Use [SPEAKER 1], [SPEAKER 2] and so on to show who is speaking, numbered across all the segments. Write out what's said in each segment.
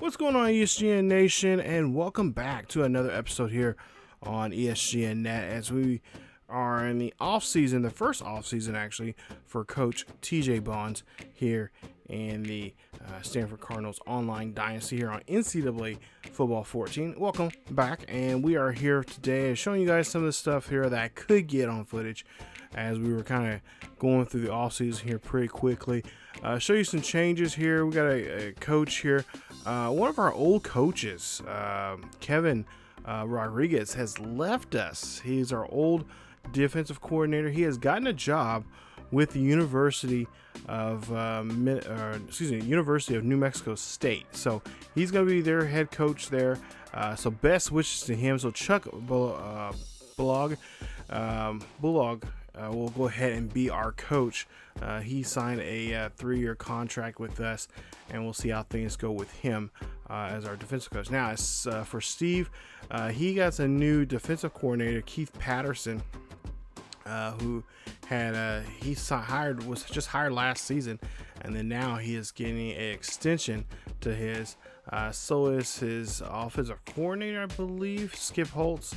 [SPEAKER 1] What's going on, ESGN Nation, and welcome back to another episode here on ESGNet as we are in the off season, the first off season actually for Coach TJ Bonds here in the Stanford Cardinals online dynasty here on NCAA Football 14. Welcome back, and we are here today showing you guys some of the stuff here that I could get on footage as we were kind of going through the off season here pretty quickly. Show you some changes here. We got a coach here. One of our old coaches, Kevin Rodriguez, has left us. He's our old defensive coordinator. He has gotten a job with the University of University of New Mexico State. So he's going to be their head coach there. So best wishes to him. So Chuck Bullock will go ahead and be our coach. He signed a 3-year contract with us, and we'll see how things go with him as our defensive coach. Now, as for Steve, he got a new defensive coordinator, Keith Patterson, who had was just hired last season, and then now he is getting an extension to his. So is his offensive coordinator, I believe, Skip Holtz.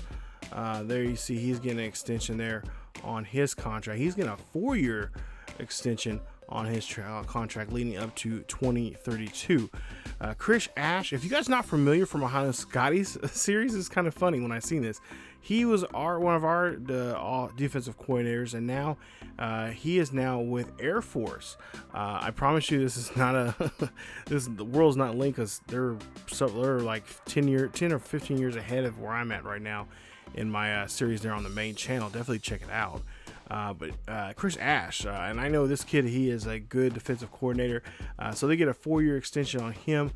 [SPEAKER 1] There you see he's getting an extension there on his contract. He's getting a 4-year extension on his contract leading up to 2032. Chris Ash, if you guys not familiar from a Highland Scotties series, it's kind of funny when I seen this. He was one of our defensive coordinators, and now he is now with Air Force. I promise you, this is not the world's not linked, because they're like 10 or 15 years ahead of where I'm at right now in my series there on the main channel. Definitely check it out. But Chris Ash, and I know this kid, he is a good defensive coordinator. So they get a 4-year extension on him,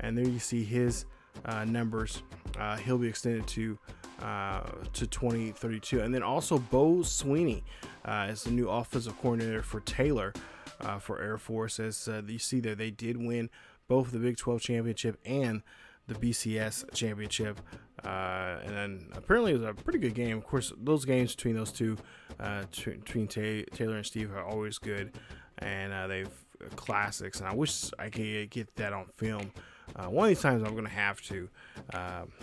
[SPEAKER 1] and there you see his numbers. He'll be extended to 2032. And then also Bo Sweeney is the new offensive coordinator for Taylor for Air Force. As you see there, they did win both the Big 12 championship and the BCS championship, and then apparently it was a pretty good game. Of course, those games between those two, between Taylor and Steve, are always good, and they've classics. And I wish I could get that on film. One of these times I'm gonna have to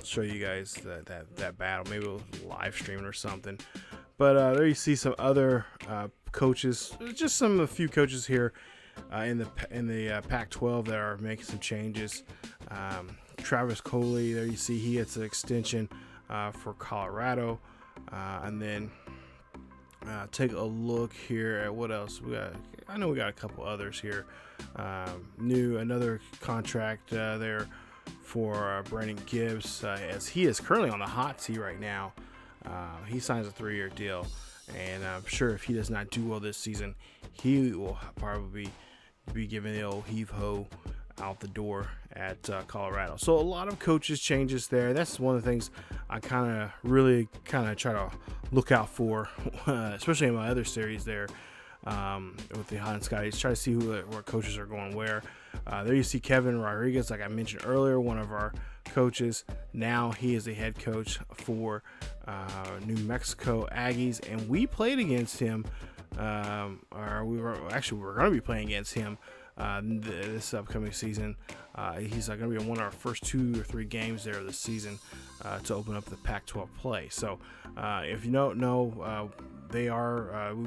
[SPEAKER 1] show you guys that battle. Maybe we'll live stream it or something. But there you see some other coaches, just a few coaches here in the Pac-12 that are making some changes. Travis Coley, there you see he gets an extension for Colorado. And then take a look here at what else we got. I know we got a couple others here. Another contract there for Brandon Gibbs, as he is currently on the hot seat right now. He signs a 3-year deal, and I'm sure if he does not do well this season, he will probably be given the old heave-ho out the door at Colorado. So a lot of coaches changes there. That's one of the things I really try to look out for, especially in my other series there with the Highland Scotties. Try to see where coaches are going where. There you see Kevin Rodriguez, like I mentioned earlier, one of our coaches. Now he is the head coach for New Mexico Aggies, and we played against him. We're going to be playing against him this upcoming season. He's going to be in one of our first 2 or 3 games there this season to open up the Pac-12 play. So if you don't know, we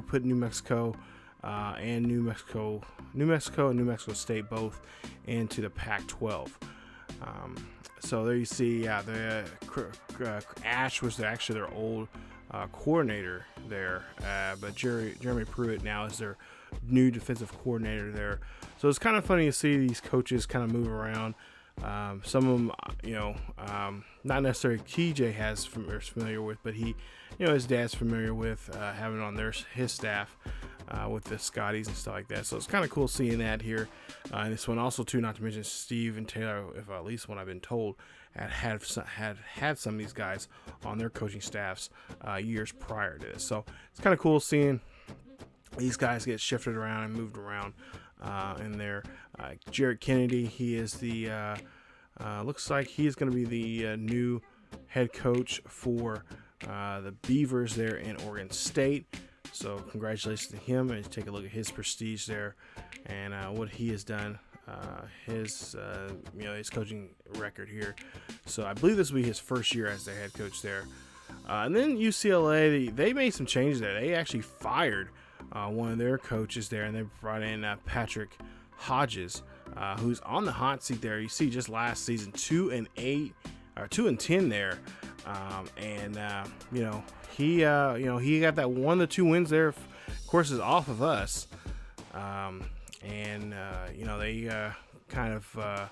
[SPEAKER 1] put New Mexico and New Mexico and New Mexico State both into the Pac-12. So there you see, Ash was actually their old coordinator there, but Jeremy Pruitt now is their new defensive coordinator there. So it's kind of funny to see these coaches kind of move around. Some of them, not necessarily TJ is familiar with, but his dad's familiar with having on his staff with the Scotties and stuff like that. So it's kind of cool seeing that here. And this one also too, not to mention Steve and Taylor, if at least what I've been told, had some of these guys on their coaching staffs years prior to this. So it's kind of cool seeing these guys get shifted around and moved around in there. Jared Kennedy, he is the looks like he's going to be the new head coach for the Beavers there in Oregon State. So congratulations to him, and take a look at his prestige there and what he has done his coaching record here. So I believe this will be his first year as the head coach there. And then UCLA, they made some changes there. They actually fired one of their coaches there, and they brought in Patrick Hodges, who's on the hot seat there. You see, just last season, 2-8 or 2-10 there, he got that 1 to 2 wins there. Of course, is off of us, they kind of, or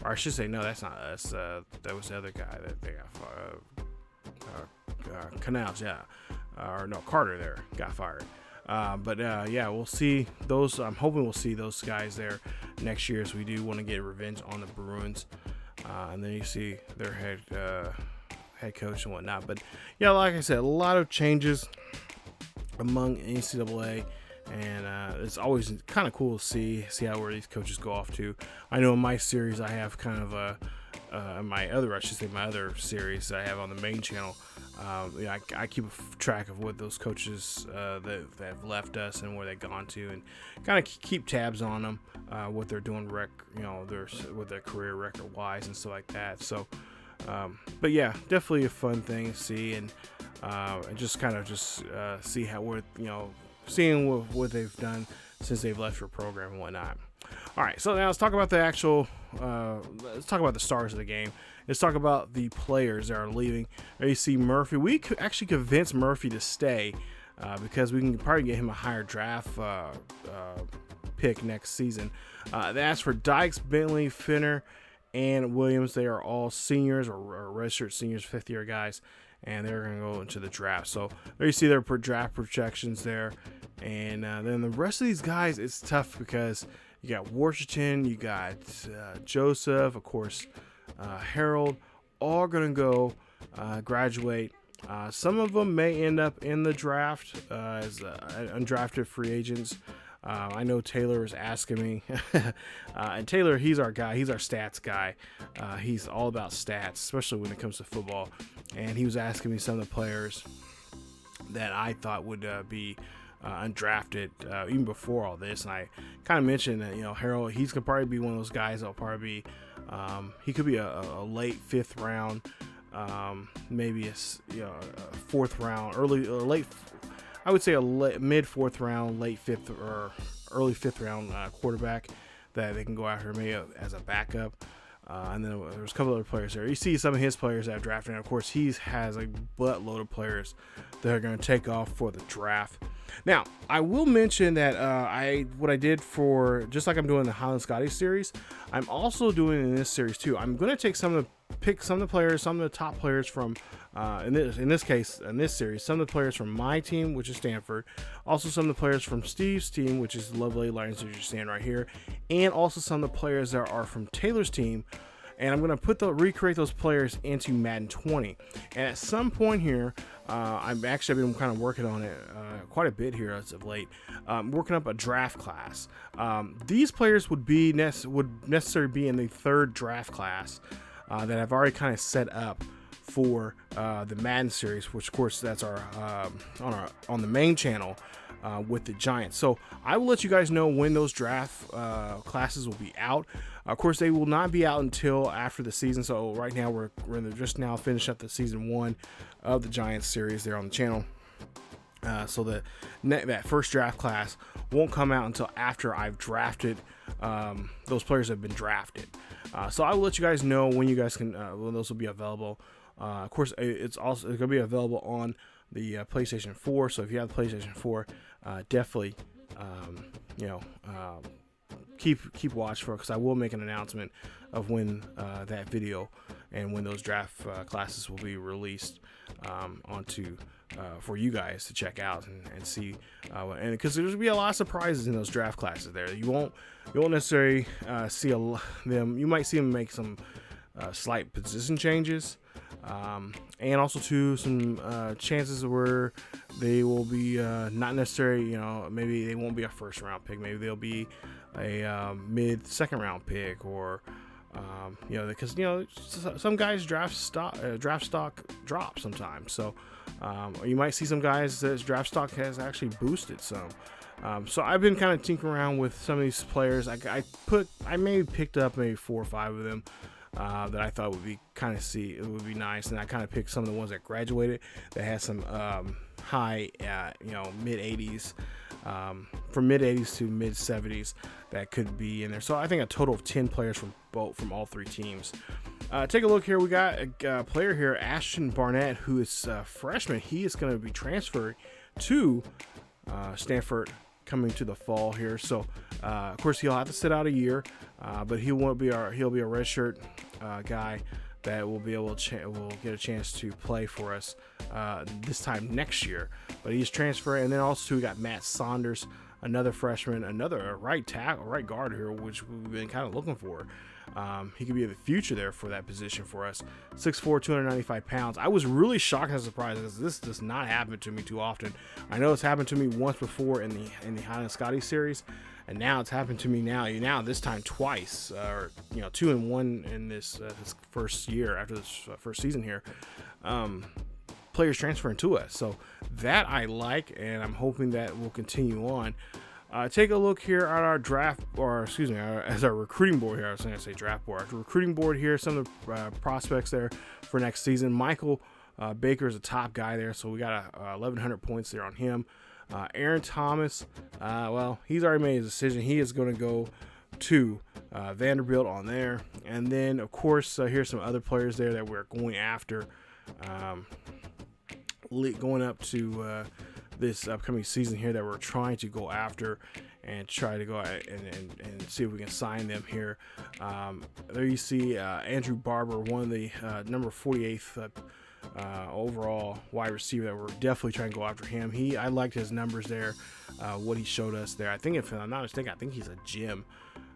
[SPEAKER 1] I should say, no, that's not us. That was the other guy that they got Canals, Carter there got fired. We'll see those. I'm hoping we'll see those guys there next year, as we do want to get revenge on the Bruins. And then you see their head coach and whatnot. But yeah, like I said, a lot of changes among NCAA, and it's always kind of cool to see where these coaches go off to. I know in my series I have kind of my other series I have on the main channel. I keep track of what those coaches that have left us and where they've gone to, and kind of keep tabs on them, what they're doing, with their career record wise and stuff like that. So, but yeah, definitely a fun thing to see, and just see seeing what they've done since they've left your program and whatnot. All right, so now let's talk about let's talk about the stars of the game. Let's talk about the players that are leaving. There you see Murphy. We could actually convince Murphy to stay because we can probably get him a higher draft pick next season. That's for Dykes, Bentley, Finner, and Williams. They are all seniors or redshirt seniors, fifth-year guys, and they're going to go into the draft. So there you see their draft projections there. And then the rest of these guys, it's tough because you got Washington, you got Joseph, of course, Harold, all going to go graduate. Some of them may end up in the draft as undrafted free agents. I know Taylor is asking me, and Taylor, he's our guy. He's our stats guy. He's all about stats, especially when it comes to football. And he was asking me some of the players that I thought would be undrafted even before all this. And I kind of mentioned that, Harold, he's could probably be one of those guys that'll probably be, he could be a late fifth round, maybe a fourth round, late. I would say a mid fourth round, late fifth or early fifth round quarterback that they can go after maybe as a backup. And then there's a couple other players there. You see some of his players that have drafted. And of course, he has a buttload of players that are going to take off for the draft. Now, I will mention that what I did for, just like I'm doing the Highland Scottie series, I'm also doing in this series too. I'm going to pick some of the top players from, in this series, some of the players from my team, which is Stanford, also some of the players from Steve's team, which is Lovely Lions, which you're seeing right here, and also some of the players that are from Taylor's team. And I'm going to recreate those players into Madden 20. And at some point here, I've been kind of working on it quite a bit here as of late, working up a draft class. These players would necessarily be in the third draft class that I've already kind of set up for the Madden series, which of course that's on the main channel with the Giants. So I will let you guys know when those draft classes will be out. Of course, they will not be out until after the season. So right now we're just now finishing up the season 1 of the Giants series there on the channel. So that first draft class won't come out until after I've drafted those players that have been drafted. So I will let you guys know when you guys can when those will be available. Of course, it's going to be available on the PlayStation 4. So if you have the PlayStation 4, definitely keep watch for it, because I will make an announcement of when that video and when those draft classes will be released onto for you guys to check out and see, and because there's gonna be a lot of surprises in those draft classes there. You won't necessarily see them. You might see them make some slight position changes, and also to some chances where they will be not necessarily, maybe they won't be a first round pick. Maybe they'll be a mid second round pick, or because some guys draft stock drops sometimes. So you might see some guys that draft stock has actually boosted some. So I've been kind of tinkering around with some of these players. I maybe picked up maybe 4 or 5 of them that I thought would be it would be nice, and I kind of picked some of the ones that graduated that had some high, mid 80s, from mid 80s to mid 70s that could be in there. So I think a total of 10 players from all 3 teams. Take a look here. We got a player here, Ashton Barnett, who is a freshman. He is going to be transferred to Stanford coming to the fall here. So of course he'll have to sit out a year, but he'll be a redshirt guy that will be able to will get a chance to play for us this time next year. But he's transferring. And then also we got Matt Saunders, another freshman, another right guard here, which we've been kind of looking for. He could be the future there for that position for us. 6'4", 295 pounds. I was really shocked and surprised because this does not happen to me too often. I know it's happened to me once before in the Highland Scottie series, and now it's happened to me now this time twice, or 2 and 1 in this first year after this first season here. Players transferring to us, so that I like, and I'm hoping that will continue on. Take a look here at our our recruiting board here. I was going to say draft board. Our recruiting board here, some of the prospects there for next season. Michael Baker is a top guy there, so we got 1,100 points there on him. Aaron Thomas, he's already made his decision. He is going to go to Vanderbilt on there. And then, of course, here's some other players there that we're going after, going up to this upcoming season here that we're trying to go after and try to go and see if we can sign them here. There you see Andrew Barber, one of the number 48th overall wide receiver that we're definitely trying to go after him. I liked his numbers there, what he showed us there. I think, if I'm not mistaken, I think he's a gym,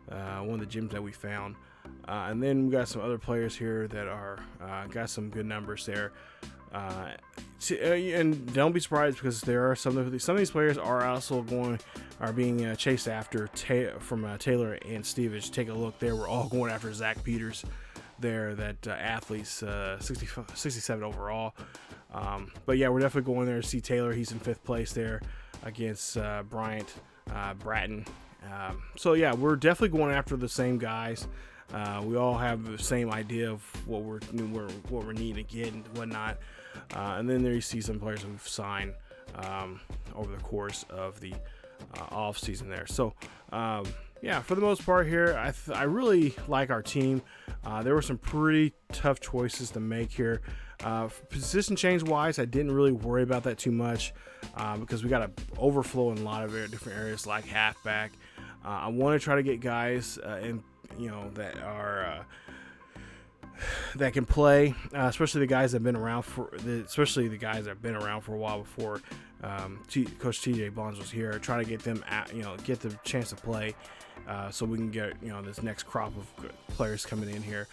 [SPEAKER 1] one of the gyms that we found. And then we got some other players here that are got some good numbers there. And don't be surprised, because there are some of these players are being chased after from Taylor and Stevens. Take a look there. We're all going after Zach Peters there, that athlete's 67 overall. But yeah, we're definitely going there to see Taylor. He's in 5th place there against Bryant Bratton. So yeah, we're definitely going after the same guys. We all have the same idea of what we're needing to get and whatnot. And then there you see some players we've signed over the course of the off season there. So yeah, for the most part here, I really like our team. There were some pretty tough choices to make here. Position change wise, I didn't really worry about that too much because we got an overflow in a lot of different areas like halfback. I want to try to get guys that can play, especially the guys that have been around for a while before Coach TJ Bonds was here. Try to get them get the chance to play, so we can get this next crop of players coming in here.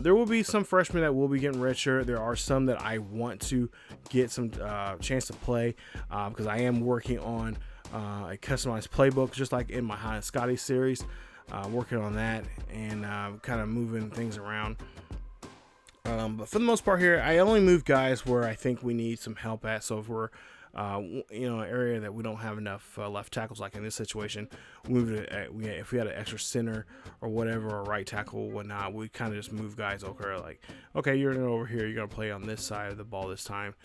[SPEAKER 1] There will be some freshmen that will be getting redshirt. There are some that I want to get some chance to play because I am working on a customized playbook, just like in my Highland Scottie series. Working on that and kind of moving things around. But for the most part here, I only move guys where I think we need some help at. So if we're an area that we don't have enough left tackles, like in this situation, if we had an extra center or whatever, or right tackle or whatnot, we kind of just move guys over. Like, okay, you're over here, you're gonna play on this side of the ball this time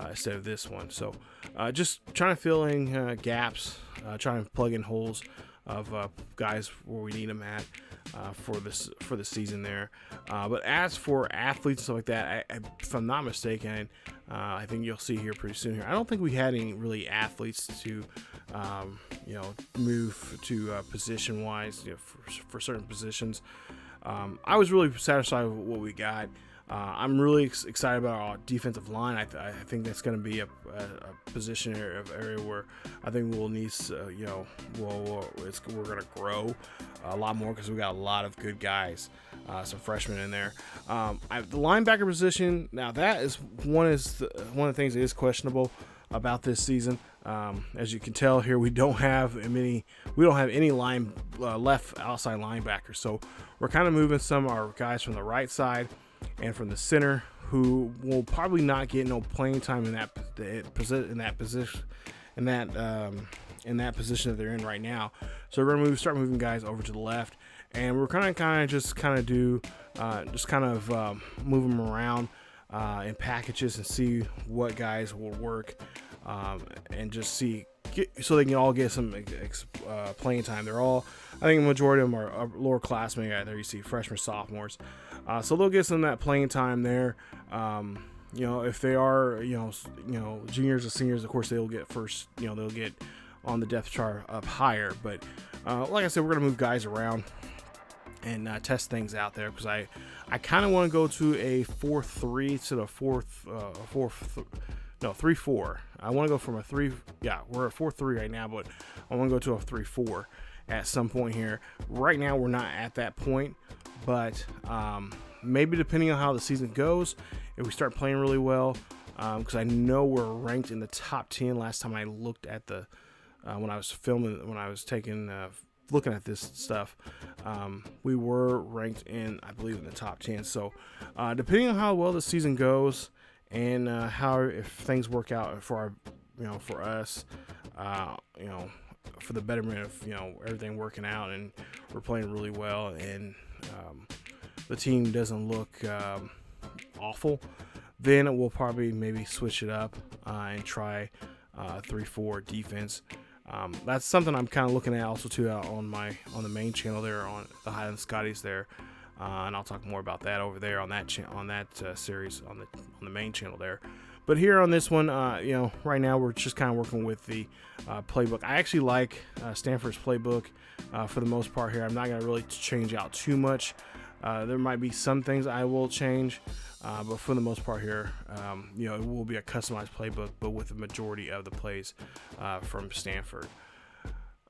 [SPEAKER 1] instead of this one. So just trying to fill in gaps, trying to plug in holes of guys where we need them at for the season there. But as for athletes and stuff like that, if I'm not mistaken, I think you'll see here pretty soon here, I don't think we had any really athletes to move to position wise for certain positions. I was really satisfied with what we got. I'm really excited about our defensive line. I think that's going to be a position area where I think we'll need, we're going to grow a lot more because we got a lot of good guys, some freshmen in there. The linebacker position, now that is one of the things that is questionable about this season. As you can tell here, we don't have any left outside linebackers, so we're kind of moving some of our guys from the right side and from the center, who will probably not get no playing time in that in that position that they're in right now. So we're gonna start moving guys over to the left, and we're kind of just move them around in packages and see what guys will work, and just so they can all get some playing time. They're all, I think, the majority of them are lower classmen. There you see freshmen, sophomores, so they'll get some of that playing time there. If they are, juniors or seniors, of course they'll get first. They'll get on the depth chart up higher. But like I said, we're gonna move guys around and test things out there, because I kind of want to go to a 4-3 instead of 3-4. I want to go from a 3. Yeah, we're at 4-3 right now, but I want to go to a 3-4 at some point here. Right now, we're not at that point, but maybe depending on how the season goes, if we start playing really well, because I know we're ranked in the top 10 last time I looked at the when I was looking at this stuff, we were ranked in, I believe, in the top 10. So depending on how well the season goes, and if things work out for us, for the betterment of everything working out, and we're playing really well, and the team doesn't look awful, then we'll probably maybe switch it up and try 3-4 defense. That's something I'm kind of looking at also too on the main channel there, on the Highland Scotties there, and I'll talk more about that over there on that series on the main channel there. But here on this one, right now we're just kind of working with the playbook. I actually like Stanford's playbook for the most part here. I'm not going to really change out too much. There might be some things I will change, but for the most part here, it will be a customized playbook, but with the majority of the plays from Stanford.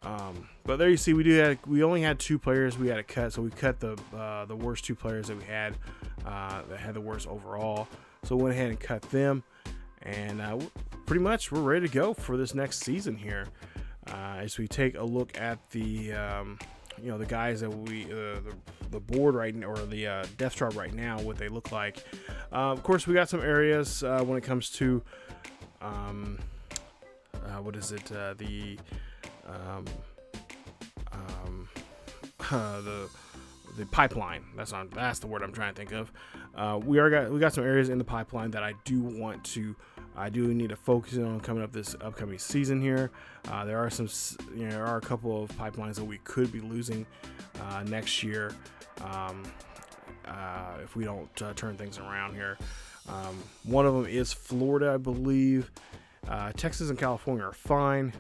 [SPEAKER 1] But there you see, we only had 2 players we had to cut, so we cut the worst 2 players that we had that had the worst overall. So we went ahead and cut them, and pretty much we're ready to go for this next season here. As we take a look at the the guys that the board right now, or the depth chart right now, what they look like. Of course, we got some areas when it comes to the pipeline. That's the word I'm trying to think of. We got some areas in the pipeline that I do need to focus on coming up this upcoming season here. There are a couple of pipelines that we could be losing next year if we don't turn things around here. One of them is Florida, I believe. Texas and California are fine,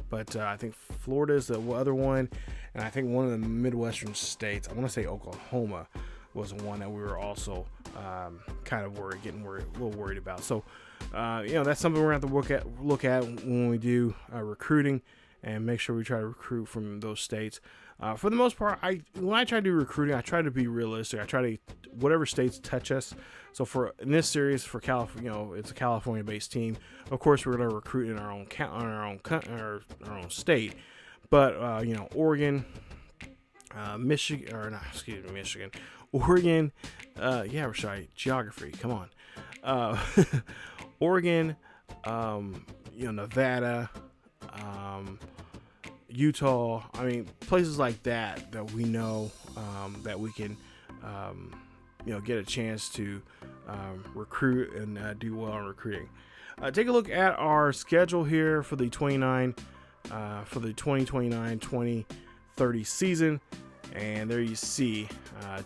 [SPEAKER 1] but I think Florida is the other one, and I think one of the Midwestern states, I want to say Oklahoma, was one that we were also kind of a little worried about. So, that's something we're going to have to look at when we do recruiting, and make sure we try to recruit from those states. For the most part, when I try to do recruiting, I try to be realistic. I try to, whatever states touch us. So in this series for California, it's a California-based team. Of course, we're going to recruit in our own state. But Oregon, Michigan, Oregon. Rashai, geography. Come on. Oregon, Nevada, Utah. I mean, places like that we know that we can, get a chance to recruit and do well in recruiting. Take a look at our schedule here for the 2029-2030 season. And there you see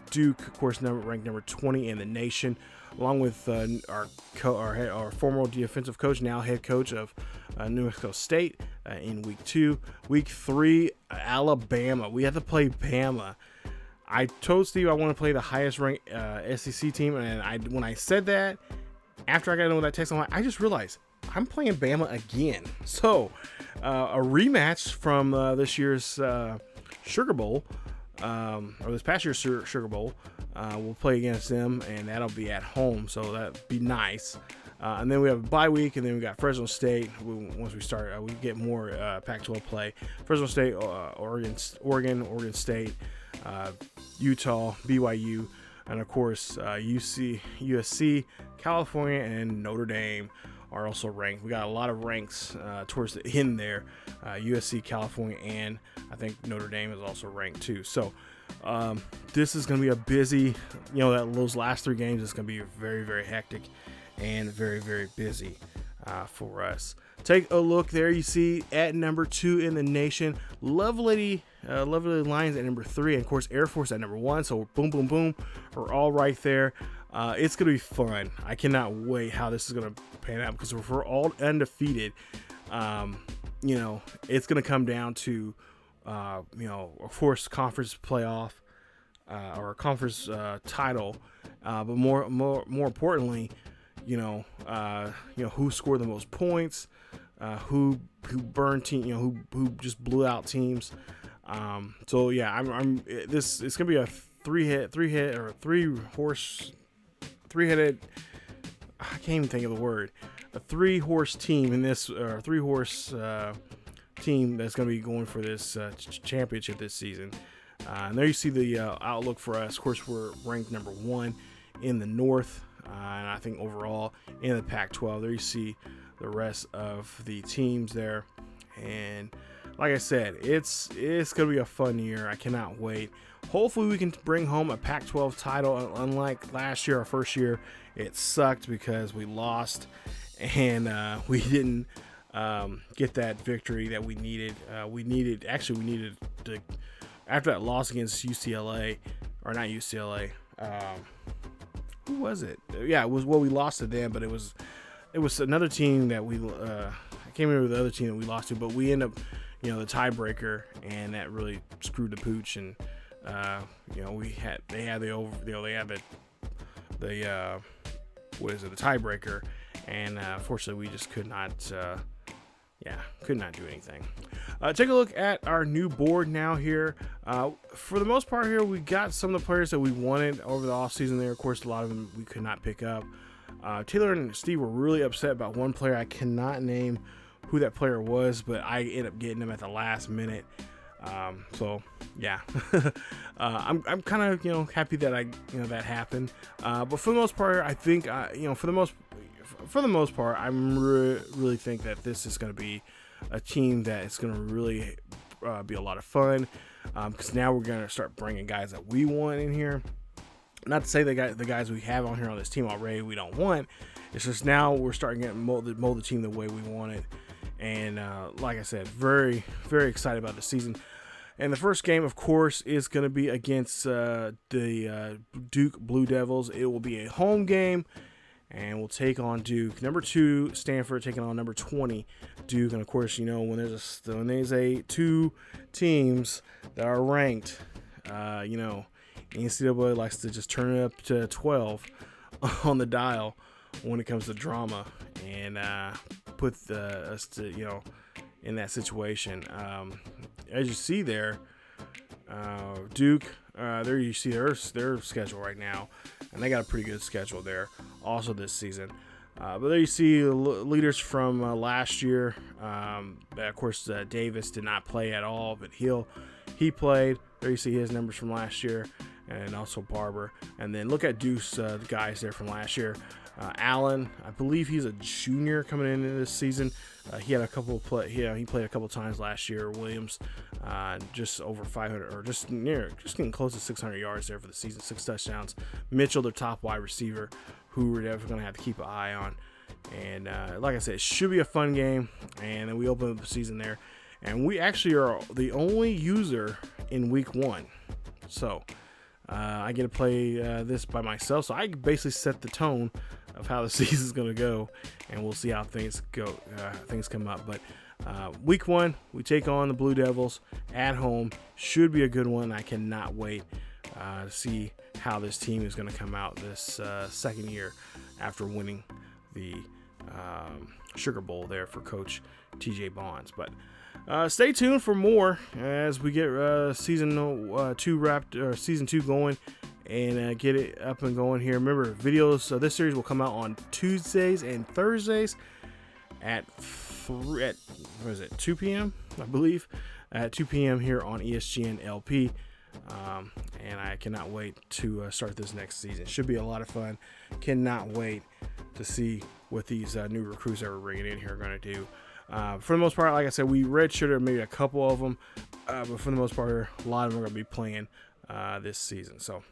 [SPEAKER 1] Duke, of course, ranked number 20 in the nation, along with our former defensive coach, now head coach of New Mexico State in week 2. Week 3, Alabama. We have to play Bama. I told Steve I want to play the highest ranked SEC team, and when I said that, after I got done with that text, I just realized I'm playing Bama again. So a rematch from this year's Sugar Bowl. Or this past year's Sugar Bowl, we'll play against them, and that'll be at home, so that'd be nice. And then we have a bye week, and then we got Fresno State. Once we start, we get more Pac-12 play. Fresno State, Oregon State, Utah, BYU, and of course USC, California, and Notre Dame. are also ranked. We got a lot of ranks towards the end there. USC, California, and I think Notre Dame is also ranked too. So this is going to be a busy, those last 3 games is going to be very, very hectic and very, very busy for us. Take a look there. You see at number 2 in the nation, Lovely Lions at number 3, and of course Air Force at number 1. So boom, boom, boom, we're all right there. It's gonna be fun. I cannot wait how this is gonna pan out, because if we're all undefeated, it's gonna come down to of course conference playoff or conference title, but more importantly, who scored the most points, who burned team, who just blew out teams. So yeah, it's gonna be a three-headed. I can't even think of the word. A 3-horse team in this, or a 3-horse team that's gonna be going for this championship this season. And there you see the outlook for us. Of course, we're ranked number 1 in the North, and I think overall in the Pac-12. There you see the rest of the teams there, and like I said, it's gonna be a fun year. I cannot wait. Hopefully we can bring home a Pac-12 title. Unlike last year, our first year, it sucked because we lost, and we didn't get that victory that we needed. We needed to, after that loss against UCLA, or not UCLA. Who was it? Yeah, it was, we lost to them, but it was another team that we I can't remember the other team that we lost to, but we end up the tiebreaker, and that really screwed the pooch. And the tiebreaker, and fortunately we just could not do anything. Take a look at our new board now here. For the most part here, we got some of the players that we wanted over the offseason there. Of course, a lot of them we could not pick up. Taylor and Steve were really upset about one player. I cannot name who that player was, but I ended up getting him at the last minute. So yeah, I'm kind of happy that that happened. But for the most part, I think for the most part, I'm really think that this is going to be a team that is going to really be a lot of fun, because now we're going to start bringing guys that we want in here. Not to say the guys we have on here on this team already we don't want. It's just now we're starting to mold the team the way we want it. And like I said, very, very excited about the season. And the first game, of course, is going to be against the Duke Blue Devils. It will be a home game, and we'll take on Duke. Number 2, Stanford, taking on number 20, Duke. And of course, when there's 2 teams that are ranked, NCAA likes to just turn it up to 12 on the dial when it comes to drama, and put us to in that situation. As you see there, Duke, there you see their schedule right now, and they got a pretty good schedule there also this season. But there you see leaders from last year. Of course, Davis did not play at all, but he played. There you see his numbers from last year, and also Barber. And then look at Duke's guys there from last year. Allen, I believe he's a junior coming into this season. He had a couple he played a couple times last year. Williams, just over 500, or just getting close to 600 yards there for the season, 6 touchdowns. Mitchell, their top wide receiver, who we're definitely going to have to keep an eye on. And like I said, it should be a fun game. And then we open up the season there, and we actually are the only user in week 1. So I get to play this by myself, so I basically set the tone of how the season is going to go, and we'll see how things go. Things come up, but week 1 we take on the Blue Devils at home. Should be a good one. I cannot wait to see how this team is going to come out this second year after winning the Sugar Bowl there for Coach TJ Bonds. But stay tuned for more as we get season 2 going, and get it up and going here. Remember, videos this series will come out on Tuesdays and Thursdays at 2 p.m. I believe, at 2 p.m. here on ESGN LP. And I cannot wait to start this next season. Should be a lot of fun. Cannot wait to see what these new recruits that we're bringing in here are going to do. For the most part, like I said, we redshirted maybe a couple of them, but for the most part, a lot of them are going to be playing this season. So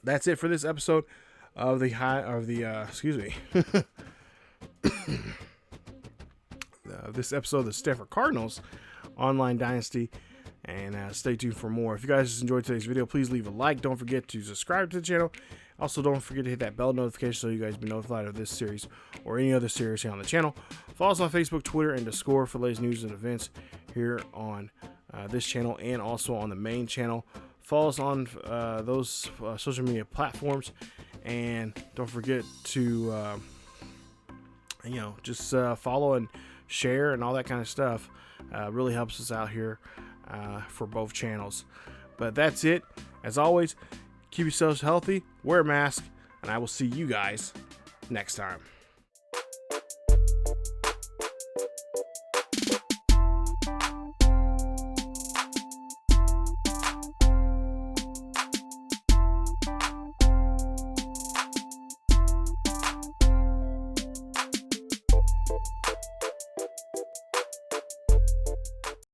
[SPEAKER 1] that's it for this episode of the this episode of the Stanford Cardinals online Dynasty. And stay tuned for more. If you guys enjoyed today's video, please leave a like. Don't forget to subscribe to the channel. Also, don't forget to hit that bell notification so you guys be notified of this series or any other series here on the channel. Follow us on Facebook, Twitter, and Discord for the latest news and events here on this channel and also on the main channel. Follow us on those social media platforms. And don't forget to, just follow and share and all that kind of stuff. Really helps us out here. For both channels. But that's it. As always, keep yourselves healthy, wear a mask, and I will see you guys next time.